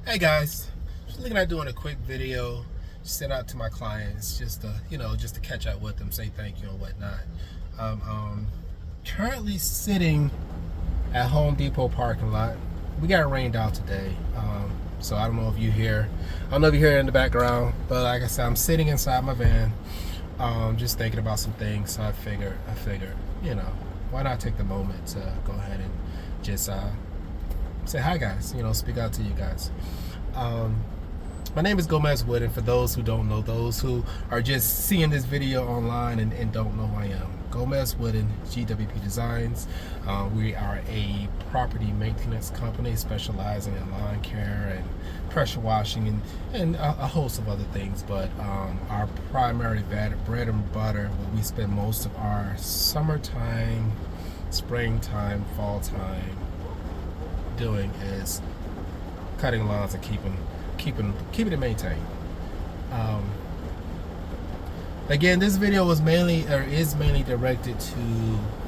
Hey guys, just looking at doing a quick video, send out to my clients, just to just to catch up with them, say thank you and whatnot. Currently sitting at Home Depot parking lot. We got rained out today, so I don't know if you hear. I don't know if you hear it in the background, but like I said, I'm sitting inside my van, just thinking about some things. So I figured, why not take the moment to go ahead and just say hi guys, speak out to you guys. My name is Gomez Wood, and for those who don't know, those who are just seeing this video online and don't know who I am, Gomez Wood and GWP Designs. We are a property maintenance company specializing in lawn care and pressure washing and a host of other things, but our primary bread and butter, what we spend most of our summertime, springtime, fall time doing is cutting lawns and keeping it maintained. Again, this video is mainly directed to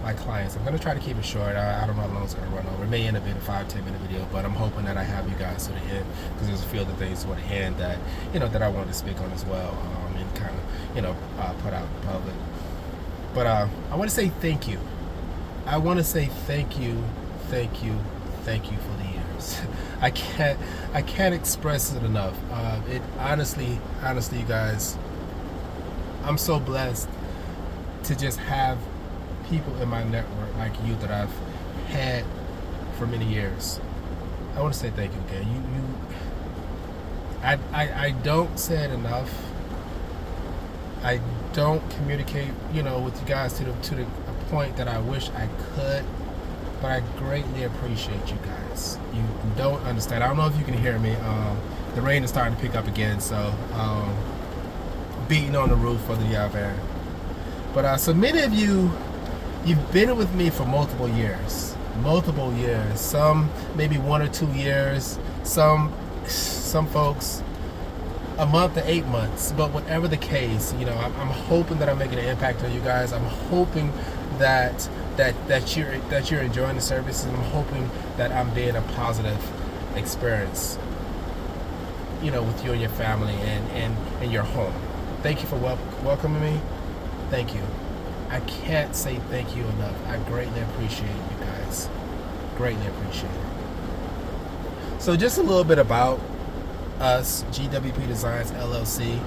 my clients. I'm gonna try to keep it short. I don't know how long it's gonna run over. It may end up being a 5-10 minute video, but I'm hoping that I have you guys to the end, because there's a few other things toward the end that that I wanted to speak on as well, and kind of put out in public. But I want to say thank you. I want to say thank you for the years. I can't express it enough. It honestly, you guys, I'm so blessed to just have people in my network like you that I've had for many years. I want to say thank you again. I don't say it enough. I don't communicate, with you guys to the point that I wish I could. But I greatly appreciate you guys. You don't understand. I don't know if you can hear me. The rain is starting to pick up again, so beating on the roof of the van. But so many of you, you've been with me for multiple years. Some maybe 1 or 2 years. Some folks a month to 8 months. But whatever the case, I'm hoping that I'm making an impact on you guys. I'm hoping that you're enjoying the services. I'm hoping that I'm being a positive experience, with you and your family and your home. Thank you for welcoming me. Thank you. I can't say thank you enough. I greatly appreciate you guys. Greatly appreciate it. So just a little bit about us, GWP Designs LLC.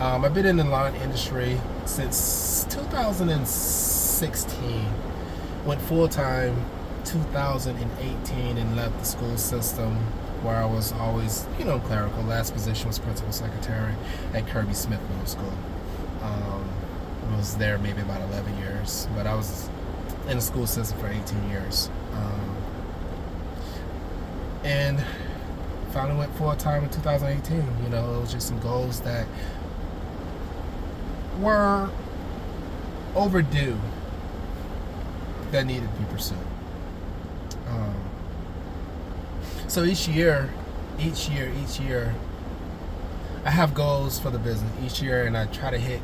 I've been in the lawn industry since 2016. Went full-time 2018 and left the school system, where I was always, clerical. Last position was principal secretary at Kirby Smith Middle School. I was there maybe about 11 years, but I was in the school system for 18 years. And finally went full-time in 2018. It was just some goals that were overdue, that needed to be pursued. So each year, I have goals for the business each year, and I try to hit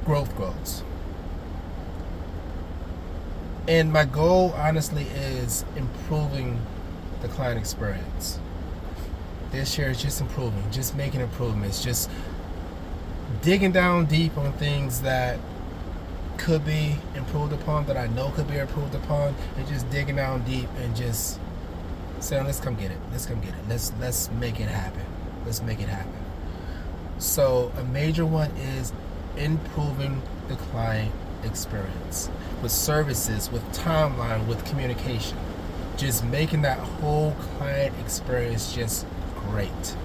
growth goals. And my goal, honestly, is improving the client experience. This year is just improving, just making improvements, just digging down deep on things that could be improved upon, that I know could be improved upon, and just digging down deep and just saying, let's come get it. Let's make it happen. Let's make it happen. So a major one is improving the client experience with services, with timeline, with communication. Just making that whole client experience just great.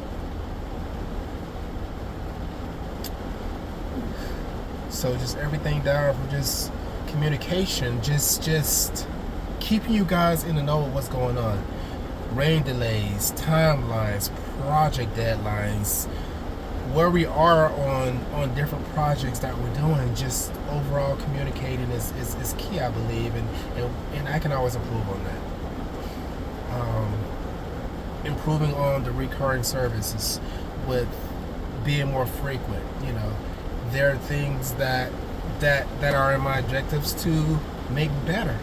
So just everything down from just communication, just keeping you guys in the know of what's going on. Rain delays, timelines, project deadlines, where we are on different projects that we're doing. Just overall communicating is key, I believe, and I can always improve on that. Improving on the recurring services with being more frequent. There are things that are in my objectives to make better.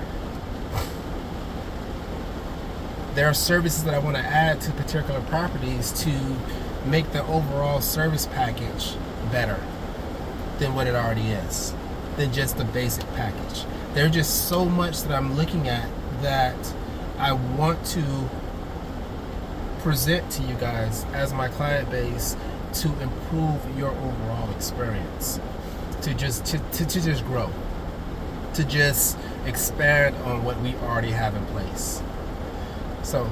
There are services that I want to add to particular properties to make the overall service package better than what it already is, than just the basic package. There's just so much that I'm looking at that I want to present to you guys as my client base to improve your overall experience, to just grow, to just expand on what we already have in place. So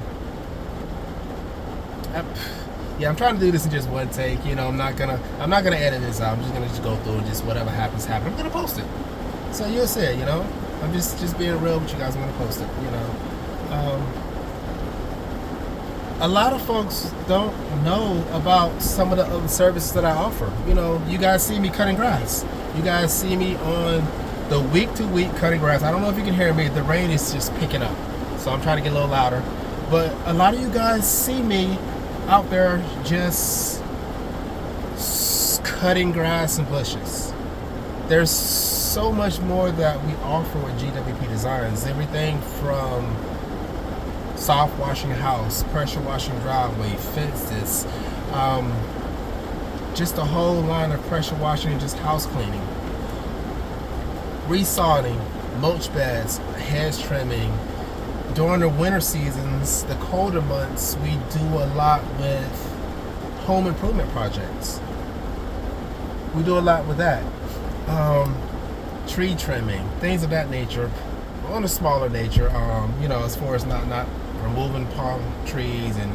I'm trying to do this in just one take. I'm not gonna edit this out. I'm just gonna go through and just whatever happens. I'm gonna post it, so you'll see it. I'm just being real with you guys. I'm gonna post it. A lot of folks don't know about some of the other services that I offer. You guys see me cutting grass. You guys see me on the week-to-week cutting grass. I don't know if you can hear me. The rain is just picking up, so I'm trying to get a little louder. But a lot of you guys see me out there just cutting grass and bushes. There's so much more that we offer with GWP Designs. Everything from soft washing house, pressure washing driveway, fences, just a whole line of pressure washing and just house cleaning, resodding, mulch beds, hedge trimming. During the winter seasons, the colder months, we do a lot with home improvement projects. We do a lot with that. Tree trimming, things of that nature, on a smaller nature. As far as not removing palm trees and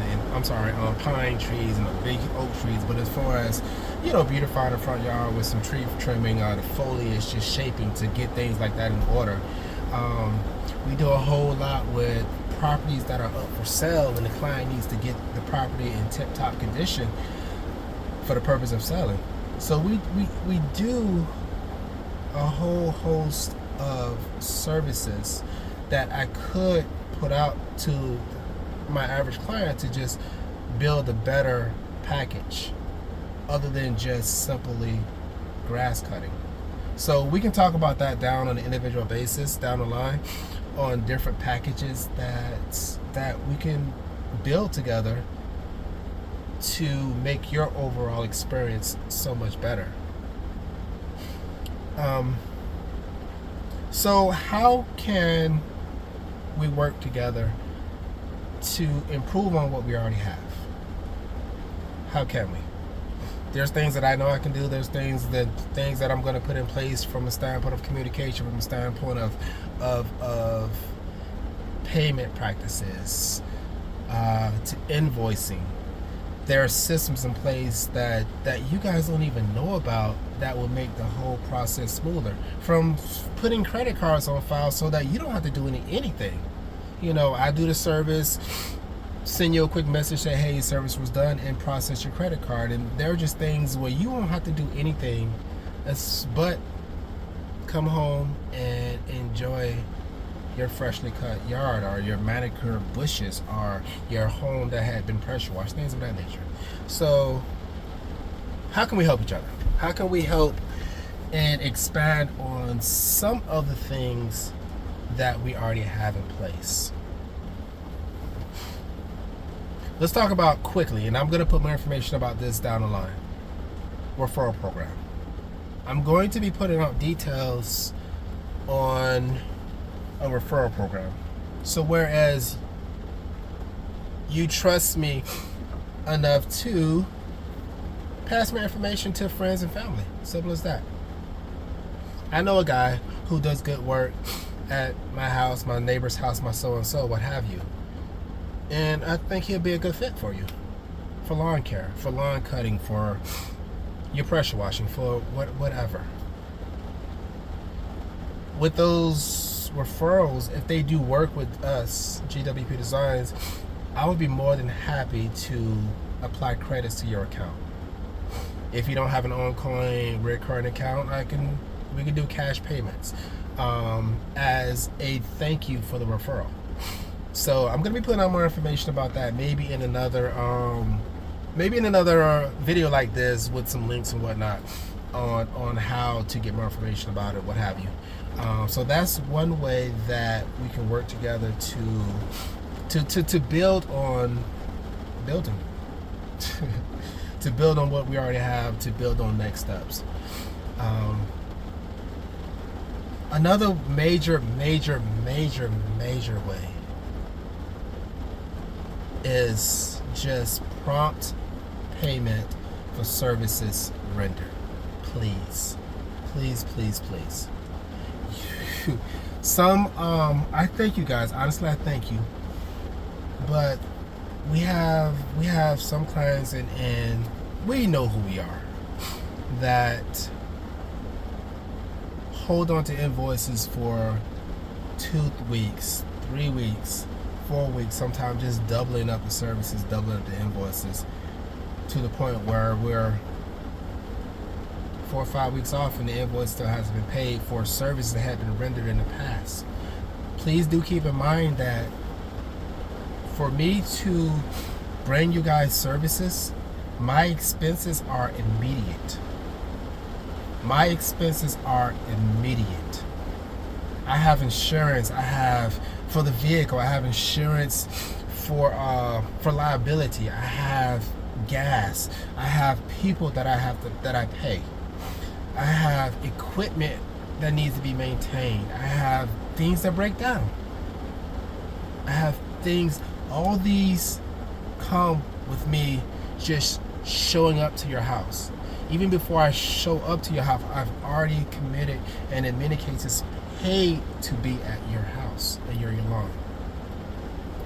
pine trees and the big oak trees, but as far as beautifying the front yard with some tree trimming, the foliage, just shaping to get things like that in order. We do a whole lot with properties that are up for sale, and the client needs to get the property in tip-top condition for the purpose of selling. So we do a whole host of services that I could put out to my average client to just build a better package other than just simply grass cutting. So we can talk about that down on an individual basis down the line on different packages that we can build together to make your overall experience so much better. So how can we work together to improve on what we already have? How can we? There's things that I know I can do. There's things that I'm going to put in place from a standpoint of communication, from a standpoint of payment practices, to invoicing. There are systems in place that you guys don't even know about that will make the whole process smoother. From putting credit cards on file so that you don't have to do anything. I do the service, send you a quick message, say, hey, your service was done, and process your credit card. And there are just things where you won't have to do anything but come home and enjoy your freshly cut yard, or your manicured bushes, or your home that had been pressure washed, things of that nature. So how can we help each other? How can we help and expand on some of the things that we already have in place? Let's talk about quickly, and I'm going to put more information about this down the line. Referral program. I'm going to be putting out details on a referral program. So whereas you trust me enough to pass my information to friends and family, simple as that. I know a guy who does good work at my house, my neighbor's house, my so-and-so, what have you. And I think he'll be a good fit for you. For lawn care, for lawn cutting, for your pressure washing, for whatever. With those referrals, if they do work with us, GWP Designs, I would be more than happy to apply credits to your account. If you don't have an ongoing recurring account, we can do cash payments as a thank you for the referral. So I'm going to be putting out more information about that, maybe in another video like this with some links and whatnot on how to get more information about it, what have you. So that's one way that we can work together to build on building. To build on what we already have, to build on next steps. Another major way is just prompt payment for services rendered. Please. I thank you guys. Honestly, I thank you. But we have some clients, and we know who we are, that hold on to invoices for 2 weeks, 3 weeks, 4 weeks, sometimes just doubling up the services, doubling up the invoices, to the point where we're 4 or 5 weeks off and the invoice still hasn't been paid for services that had been rendered in the past. Please do keep in mind that for me to bring you guys services, my expenses are immediate. I have insurance. I have for the vehicle. I have insurance for liability. I have gas. I have people that I pay. I have equipment that needs to be maintained. I have things that break down. I have things. All these come with me just showing up to your house. Even before I show up to your house, I've already committed, and in many cases paid to be at your house and your lawn.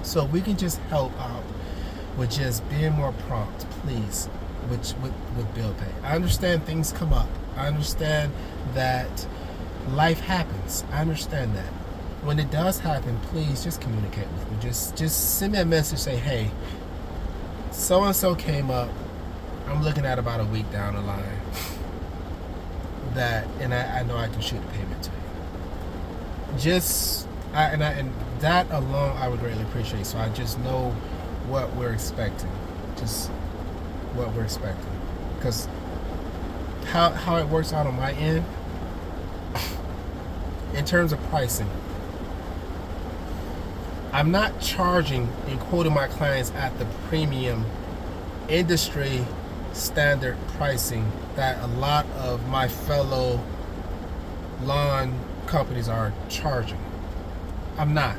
So we can just help out with just being more prompt, please, with bill pay. I understand things come up. I understand that life happens. I understand that. When it does happen, please just communicate with me. Just send me a message, say, hey, so-and-so came up. I'm looking at about a week down the line. And I know I can shoot a payment to you. And that alone I would greatly appreciate. So I just know what we're expecting. Just what we're expecting. Because how it works out on my end, in terms of pricing, I'm not charging and quoting my clients at the premium industry standard pricing that a lot of my fellow lawn companies are charging. I'm not.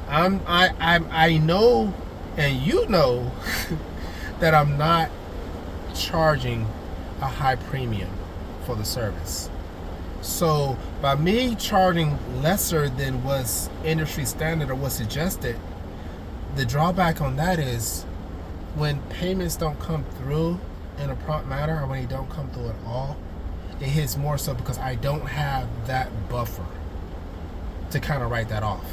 I know, and you know, that I'm not charging a high premium for the service. So by me charging lesser than what's industry standard or what's suggested, the drawback on that is when payments don't come through in a prompt manner, or when they don't come through at all, it hits more so because I don't have that buffer to kind of write that off.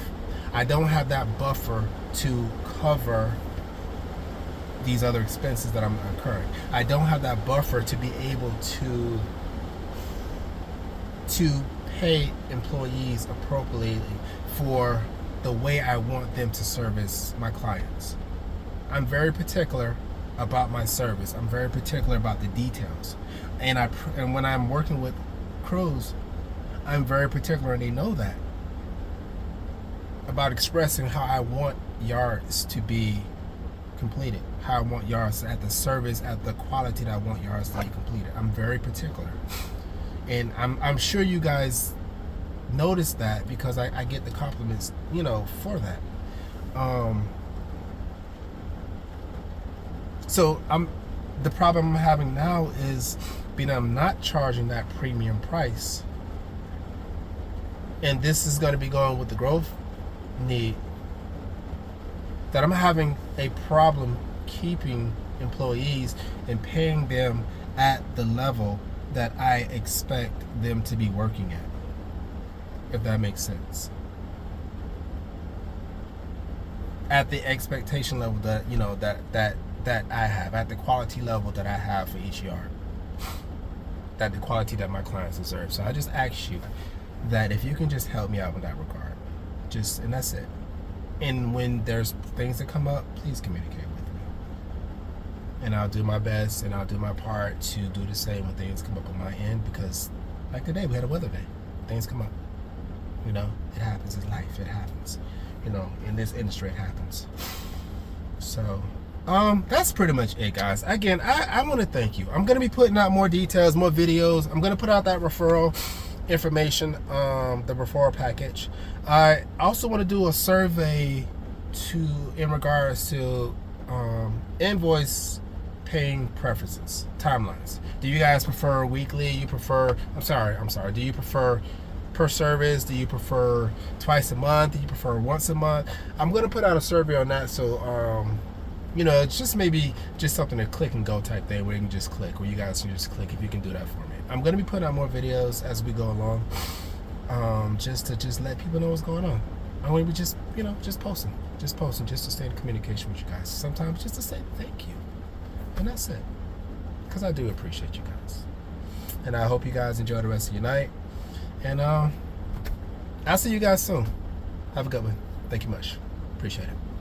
I don't have that buffer to cover these other expenses that I'm incurring. I don't have that buffer to be able to pay employees appropriately for the way I want them to service my clients. I'm very particular about my service. I'm very particular about the details. And when I'm working with crews, I'm very particular, and they know that, about expressing how I want yards to be completed, how I want yards at the service, at the quality that I want yards to be completed. I'm very particular. And I'm sure you guys notice that, because I get the compliments, for that. So the problem I'm having now is being I'm not charging that premium price, and this is going to be going with the growth need, that I'm having a problem keeping employees and paying them at the level that I expect them to be working at, if that makes sense. At the expectation level that that I have, at the quality level that I have for each yard, that the quality that my clients deserve. So I just ask you that if you can just help me out in that regard, and that's it. And when there's things that come up, please communicate with me, and I'll do my best, and I'll do my part to do the same when things come up on my end. Because like today, we had a weather day, things come up, it happens. It's life. It happens. you know, in this industry it happens. So that's pretty much it, guys. Again, I want to thank you. I'm going to be putting out more details, more videos. I'm going to put out that referral information, the referral package. I also want to do a survey in regards to invoice paying preferences, timelines. Do you guys prefer weekly? Do you prefer per service? Do you prefer twice a month? Do you prefer once a month? I'm going to put out a survey on that, so you know, it's just maybe just something to click and go type thing where you can just click, or you guys can just click if you can do that for me. I'm going to be putting out more videos as we go along, just to let people know what's going on. I'm going to be just posting, just to stay in communication with you guys. Sometimes just to say thank you, and that's it, because I do appreciate you guys, and I hope you guys enjoy the rest of your night, and I'll see you guys soon. Have a good one. Thank you much. Appreciate it.